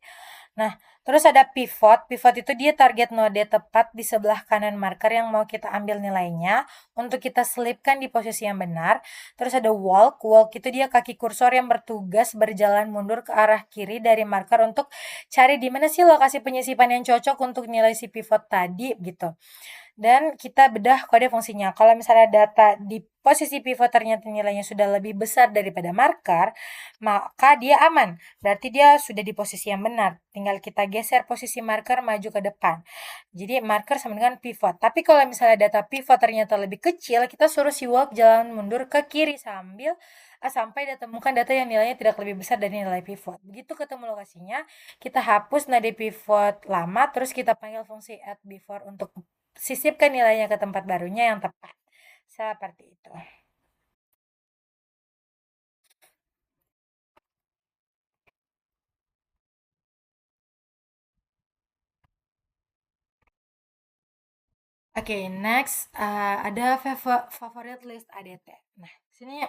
Speaker 1: Nah, terus ada pivot. Pivot itu dia target node tepat di sebelah kanan marker yang mau kita ambil nilainya untuk kita selipkan di posisi yang benar. Terus ada walk. Walk itu dia kaki kursor yang bertugas berjalan mundur ke arah kiri dari marker untuk cari di mana sih lokasi penyisipan yang cocok untuk nilai si pivot tadi gitu. Dan kita bedah kode fungsinya. Kalau misalnya data di posisi pivot ternyata nilainya sudah lebih besar daripada marker, maka dia aman. Berarti dia sudah di posisi yang benar. Tinggal kita geser posisi marker maju ke depan. Jadi marker sama dengan pivot. Tapi kalau misalnya data pivot ternyata lebih kecil, kita suruh si walk jalan mundur ke kiri sampai ditemukan data yang nilainya tidak lebih besar dari nilai pivot. Begitu ketemu lokasinya, kita hapus node pivot lama, terus kita panggil fungsi add before untuk sisipkan nilainya ke tempat barunya yang tepat. Seperti itu. Oke, next ada favorite list ADT. Nah, sini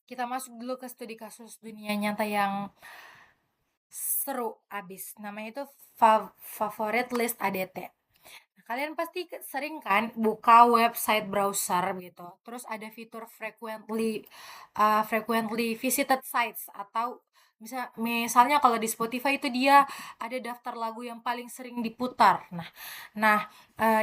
Speaker 1: kita masuk dulu ke studi kasus dunia nyata yang seru abis. Namanya itu favorite list ADT. Nah, kalian pasti sering kan buka website browser gitu. Terus ada fitur frequently visited sites atau misalnya kalau di Spotify itu dia ada daftar lagu yang paling sering diputar. Nah,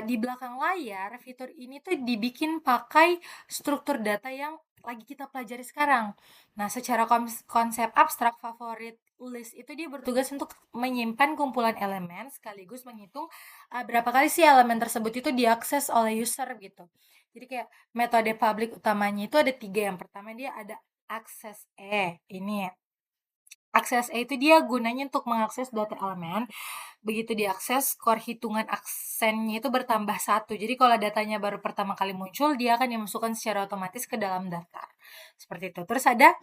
Speaker 1: di belakang layar fitur ini tuh dibikin pakai struktur data yang lagi kita pelajari sekarang. Nah, secara konsep abstrak favorit list itu dia bertugas untuk menyimpan kumpulan elemen sekaligus menghitung berapa kali sih elemen tersebut itu diakses oleh user gitu. Jadi kayak metode publik utamanya itu ada tiga. Yang pertama dia ada akses ini ya. Akses itu dia gunanya untuk mengakses data elemen. Begitu diakses, skor hitungan aksennya itu bertambah satu. Jadi kalau datanya baru pertama kali muncul, dia akan dimasukkan secara otomatis ke dalam daftar. Seperti itu. Terus ada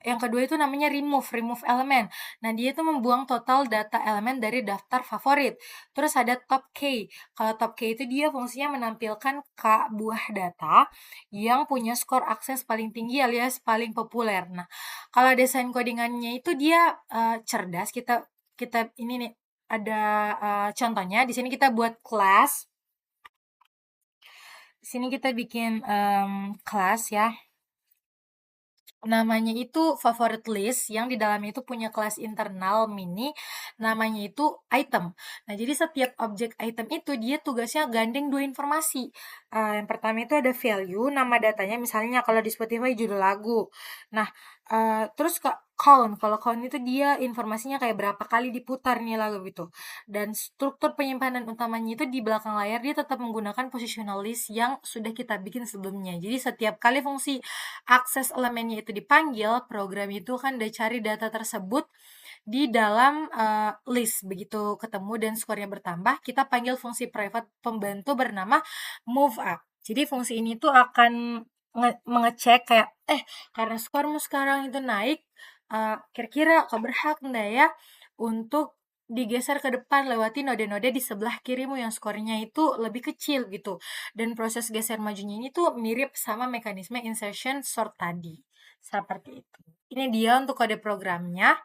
Speaker 1: yang kedua itu namanya remove elemen. Nah, dia itu membuang total data elemen dari daftar favorit. Terus ada top K. Kalau top K itu dia fungsinya menampilkan K buah data yang punya skor akses paling tinggi alias paling populer. Nah, kalau desain codingannya itu dia cerdas. Kita ini nih ada contohnya. Di sini kita buat kelas. Di sini kita bikin kelas ya. Namanya itu favorite list yang di dalamnya itu punya kelas internal mini, namanya itu item. Nah, jadi setiap objek item itu dia tugasnya gandeng dua informasi. Yang pertama itu ada value, nama datanya misalnya kalau di Spotify judul lagu. Nah, terus count. Kalau count itu dia informasinya kayak berapa kali diputar nih lagu gitu. Dan struktur penyimpanan utamanya itu di belakang layar dia tetap menggunakan positional list yang sudah kita bikin sebelumnya. Jadi setiap kali fungsi akses elemennya itu dipanggil, program itu kan udah cari data tersebut di dalam list. Begitu ketemu dan skornya bertambah, kita panggil fungsi private pembantu bernama move up. Jadi fungsi ini tuh akan mengecek kayak karena skormu sekarang itu naik, kira-kira kau berhak enggak ya untuk digeser ke depan lewati node-node di sebelah kirimu yang skornya itu lebih kecil gitu. Dan proses geser majunya ini tuh mirip sama mekanisme insertion sort tadi. Seperti itu. Ini dia untuk kode programnya.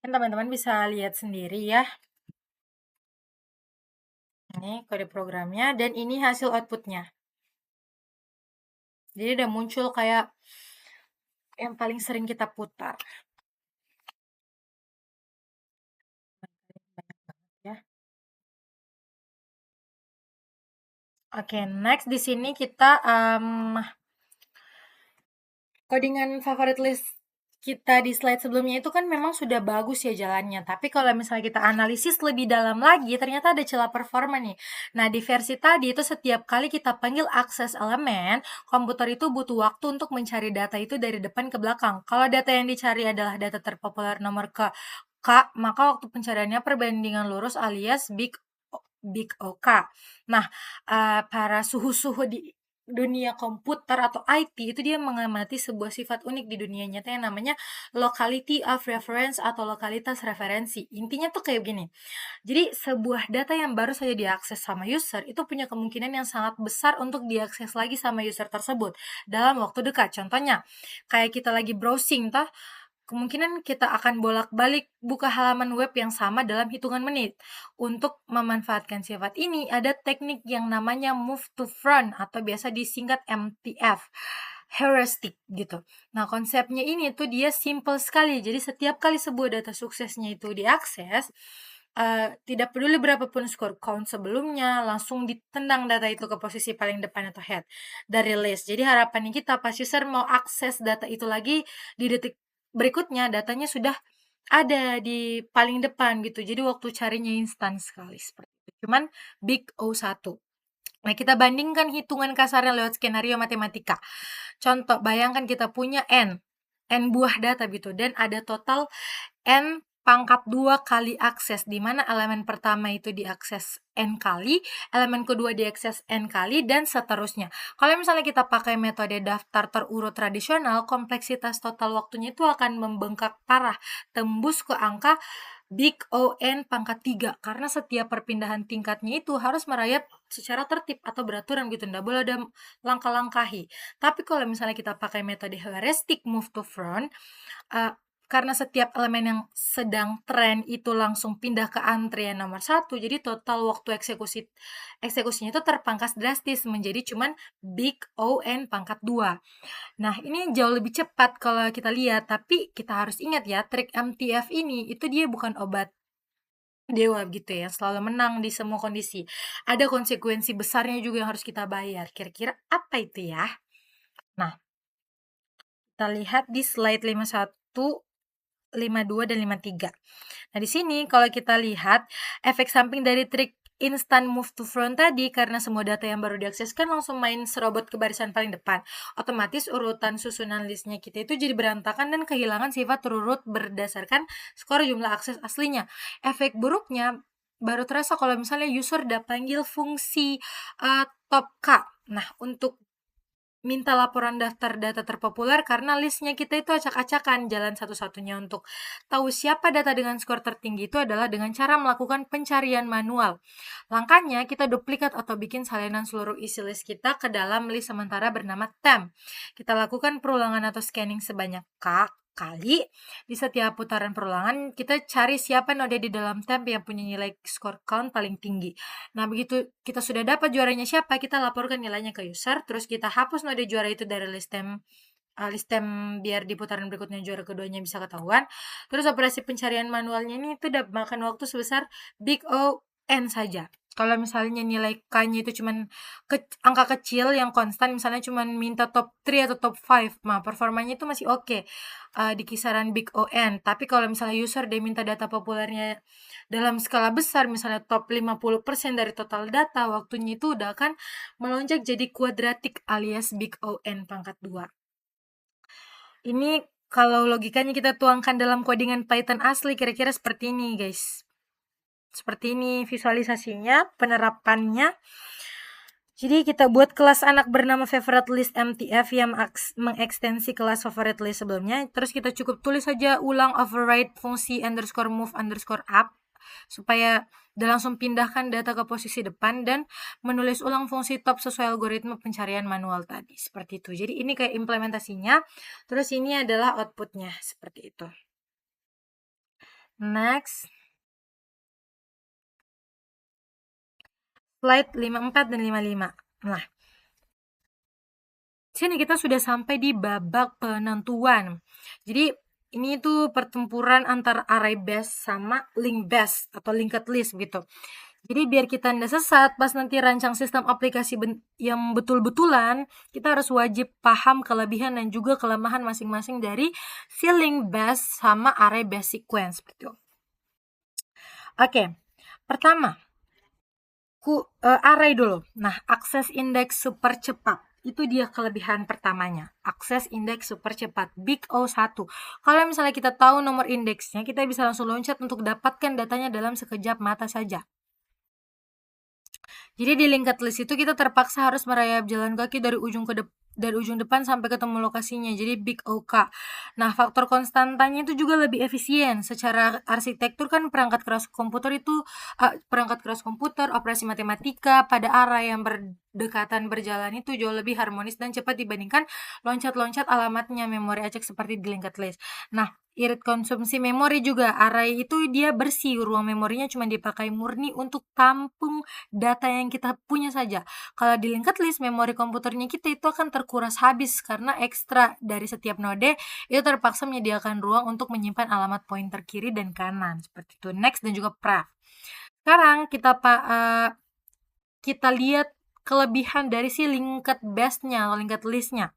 Speaker 1: Kan teman-teman bisa lihat sendiri ya. Ini kode programnya dan ini hasil outputnya. Jadi udah muncul kayak yang paling sering kita putar. Ya. Oke, next di sini kita codingan favorite list kita di slide sebelumnya itu kan memang sudah bagus ya jalannya, tapi kalau misalnya kita analisis lebih dalam lagi, ternyata ada celah performa nih. Nah, di versi tadi itu setiap kali kita panggil akses elemen, komputer itu butuh waktu untuk mencari data itu dari depan ke belakang. Kalau data yang dicari adalah data terpopuler nomor ke K, maka waktu pencariannya perbandingan lurus alias Big OK. Nah, para suhu-suhu di dunia komputer atau IT itu dia mengamati sebuah sifat unik di dunia nyata yang namanya locality of reference atau lokalitas referensi. Intinya tuh kayak gini. Jadi sebuah data yang baru saja diakses sama user itu punya kemungkinan yang sangat besar untuk diakses lagi sama user tersebut dalam waktu dekat. Contohnya, kayak kita lagi browsing toh, kemungkinan kita akan bolak-balik buka halaman web yang sama dalam hitungan menit. Untuk memanfaatkan sifat ini, ada teknik yang namanya move to front atau biasa disingkat MTF. Heuristic gitu. Nah, konsepnya ini tuh dia simple sekali. Jadi setiap kali sebuah data suksesnya itu diakses, tidak peduli berapapun skor count sebelumnya, langsung ditendang data itu ke posisi paling depan atau head dari list. Jadi harapannya kita pas user mau akses data itu lagi di detik berikutnya, datanya sudah ada di paling depan gitu. Jadi waktu carinya instan sekali seperti itu. Cuman Big O1. Nah, kita bandingkan hitungan kasarnya lewat skenario matematika. Contoh, bayangkan kita punya N buah data gitu, dan ada total N pangkat 2 kali akses, di mana elemen pertama itu diakses N kali, elemen kedua diakses N kali, dan seterusnya. Kalau misalnya kita pakai metode daftar terurut tradisional, kompleksitas total waktunya itu akan membengkak parah, tembus ke angka Big O N pangkat 3, karena setiap perpindahan tingkatnya itu harus merayap secara tertib atau beraturan gitu, nggak boleh ada langkah-langkahi. Tapi kalau misalnya kita pakai metode heuristic move to front, karena setiap elemen yang sedang tren itu langsung pindah ke antrian nomor 1, jadi total waktu eksekusinya itu terpangkas drastis menjadi cuman Big O N pangkat 2. Nah, ini jauh lebih cepat kalau kita lihat, tapi kita harus ingat ya, trik MTF ini itu dia bukan obat dewa gitu ya, selalu menang di semua kondisi. Ada konsekuensi besarnya juga yang harus kita bayar. Kira-kira apa itu ya? Nah, kita lihat di slide 51, 52, dan 53. Nah, di sini kalau kita lihat efek samping dari trik instant move to front tadi, karena semua data yang baru diakses kan langsung main serobot ke barisan paling depan. Otomatis urutan susunan listnya kita itu jadi berantakan dan kehilangan sifat terurut berdasarkan skor jumlah akses aslinya. Efek buruknya baru terasa kalau misalnya user udah panggil fungsi top K. Nah, untuk minta laporan daftar data terpopuler karena listnya kita itu acak-acakan. Jalan satu-satunya untuk tahu siapa data dengan skor tertinggi itu adalah dengan cara melakukan pencarian manual. Langkahnya kita duplikat atau bikin salinan seluruh isi list kita ke dalam list sementara bernama temp. Kita lakukan perulangan atau scanning sebanyak kali. Di setiap putaran perulangan, kita cari siapa node di dalam temp yang punya nilai skor count paling tinggi. Nah, begitu kita sudah dapat juaranya siapa, kita laporkan nilainya ke user, terus kita hapus node juara itu dari list temp biar di putaran berikutnya juara keduanya bisa ketahuan. Terus operasi pencarian manualnya ini itu udah makan waktu sebesar Big O N saja. Kalau misalnya nilai K-nya itu cuman angka kecil yang konstan, misalnya cuman minta top 3 atau top 5, nah performanya itu masih oke di kisaran Big O N. Tapi kalau misalnya user dia minta data populernya dalam skala besar, misalnya top 50% dari total data, waktunya itu udah akan melonjak jadi kuadratik alias Big O N pangkat 2. Ini kalau logikanya kita tuangkan dalam codingan Python asli, kira-kira seperti ini, guys. Seperti ini visualisasinya, penerapannya. Jadi kita buat kelas anak bernama favorite list MTF yang mengekstensi kelas favorite list sebelumnya. Terus kita cukup tulis saja ulang override fungsi underscore move underscore up supaya dia langsung pindahkan data ke posisi depan dan menulis ulang fungsi top sesuai algoritma pencarian manual tadi. Seperti itu. Jadi ini kayak implementasinya. Terus ini adalah outputnya. Seperti itu. Next. Slide 54 dan 55. Nah, sini kita sudah sampai di babak penentuan. Jadi ini tuh pertempuran antara array base sama link base atau linked list gitu. Jadi biar kita nggak sesat pas nanti rancang sistem aplikasi yang betul-betulan, kita harus wajib paham kelebihan dan juga kelemahan masing-masing dari si link base sama array base sequence seperti itu. Oke, pertama, array dulu. Nah, akses indeks super cepat. Itu dia kelebihan pertamanya. Akses indeks super cepat. Big O1. Kalau misalnya kita tahu nomor indeksnya, kita bisa langsung loncat untuk dapatkan datanya dalam sekejap mata saja. Jadi di linked list itu kita terpaksa harus merayap jalan kaki dari ujung depan sampai ketemu lokasinya. Jadi big OK. Nah, faktor konstantanya itu juga lebih efisien. Secara arsitektur kan perangkat keras komputer, operasi matematika pada arah yang berdekatan berjalan itu jauh lebih harmonis dan cepat dibandingkan loncat-loncat alamatnya memori acak seperti di linked list. Nah, irit konsumsi memori juga. Array itu dia bersih, ruang memorinya cuma dipakai murni untuk tampung data yang kita punya saja. Kalau di linked list, memori komputernya kita itu akan terkuras habis karena ekstra dari setiap node itu terpaksa menyediakan ruang untuk menyimpan alamat pointer kiri dan kanan seperti itu. Next dan juga pref. Sekarang kita lihat kelebihan dari si linked base-nya atau linked list-nya.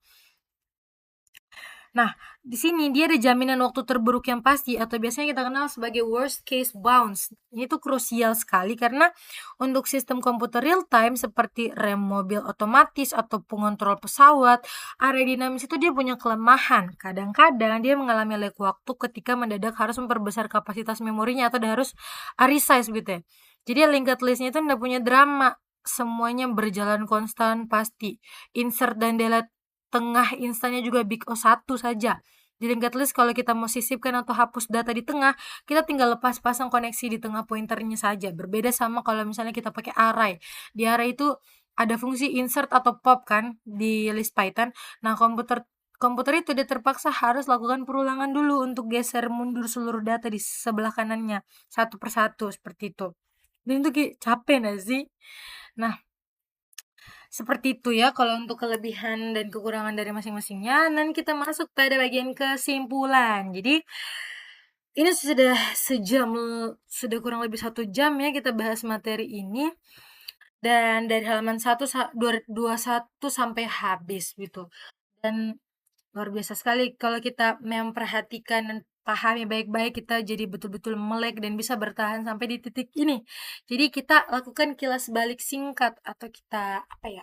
Speaker 1: Nah, di sini dia ada jaminan waktu terburuk yang pasti atau biasanya kita kenal sebagai worst case bounce. Ini tuh krusial sekali karena untuk sistem komputer real time seperti rem mobil otomatis atau pengontrol pesawat, area dinamis itu dia punya kelemahan. Kadang-kadang dia mengalami lag waktu ketika mendadak harus memperbesar kapasitas memorinya atau harus resize gitu ya. Jadi linked list-nya itu tidak punya drama. Semuanya berjalan konstan pasti. Insert dan delete tengah instannya juga big O1 saja. Di linked list kalau kita mau sisipkan atau hapus data di tengah, kita tinggal lepas pasang koneksi di tengah pointernya saja. Berbeda sama kalau misalnya kita pakai array. Di array itu ada fungsi insert atau pop kan di list Python. Nah, komputer itu dia terpaksa harus lakukan perulangan dulu untuk geser mundur seluruh data di sebelah kanannya satu persatu seperti itu. Dan itu kayak capek gak sih? Nah, seperti itu ya kalau untuk kelebihan dan kekurangan dari masing-masingnya. Dan kita masuk pada bagian kesimpulan. Jadi ini sudah kurang lebih 1 jam ya kita bahas materi ini. Dan dari halaman 21 sampai habis gitu. Dan luar biasa sekali kalau kita memperhatikan dan pahami baik-baik, kita jadi betul-betul melek dan bisa bertahan sampai di titik ini. Jadi kita lakukan kilas balik singkat atau kita apa ya?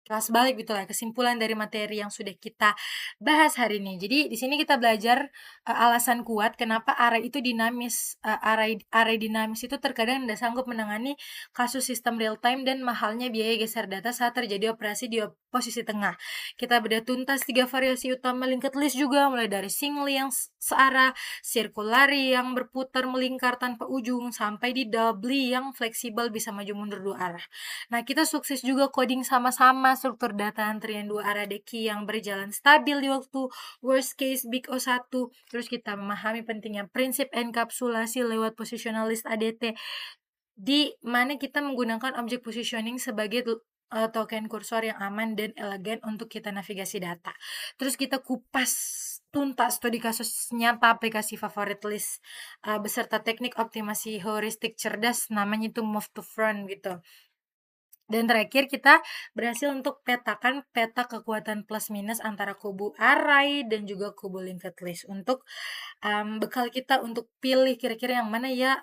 Speaker 1: Kelas balik gitu lah, kesimpulan dari materi yang sudah kita bahas hari ini. Jadi di sini kita belajar alasan kuat kenapa array itu dinamis. Array dinamis itu terkadang tidak sanggup menangani kasus sistem real time dan mahalnya biaya geser data saat terjadi operasi di posisi tengah. Kita bedah tuntas 3 variasi utama linked list juga, mulai dari singly yang searah, circulary yang berputar melingkar tanpa ujung, sampai di doubly yang fleksibel bisa maju mundur 2 arah. Nah, kita sukses juga coding sama-sama struktur data antrian 2 arah deki yang berjalan stabil di waktu worst case big O1. Terus kita memahami pentingnya prinsip enkapsulasi lewat positional list ADT, di mana kita menggunakan object positioning sebagai token kursor yang aman dan elegan untuk kita navigasi data. Terus kita kupas tuntas studi kasus nyata aplikasi favorit list beserta teknik optimasi heuristik cerdas, namanya itu move to front gitu. Dan terakhir kita berhasil untuk petakan peta kekuatan plus minus antara kubu array dan juga kubu linked list untuk bekal kita untuk pilih kira-kira yang mana ya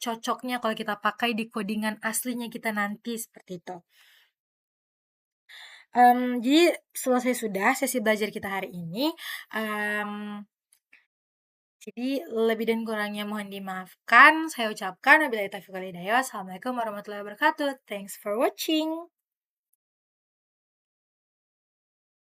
Speaker 1: cocoknya kalau kita pakai di codingan aslinya kita nanti seperti itu. Jadi selesai sudah sesi belajar kita hari ini. Jadi lebih dan kurangnya mohon dimaafkan. Saya ucapkan wabillahi taufiq wal hidayah. Assalamualaikum warahmatullahi wabarakatuh. Thanks for watching.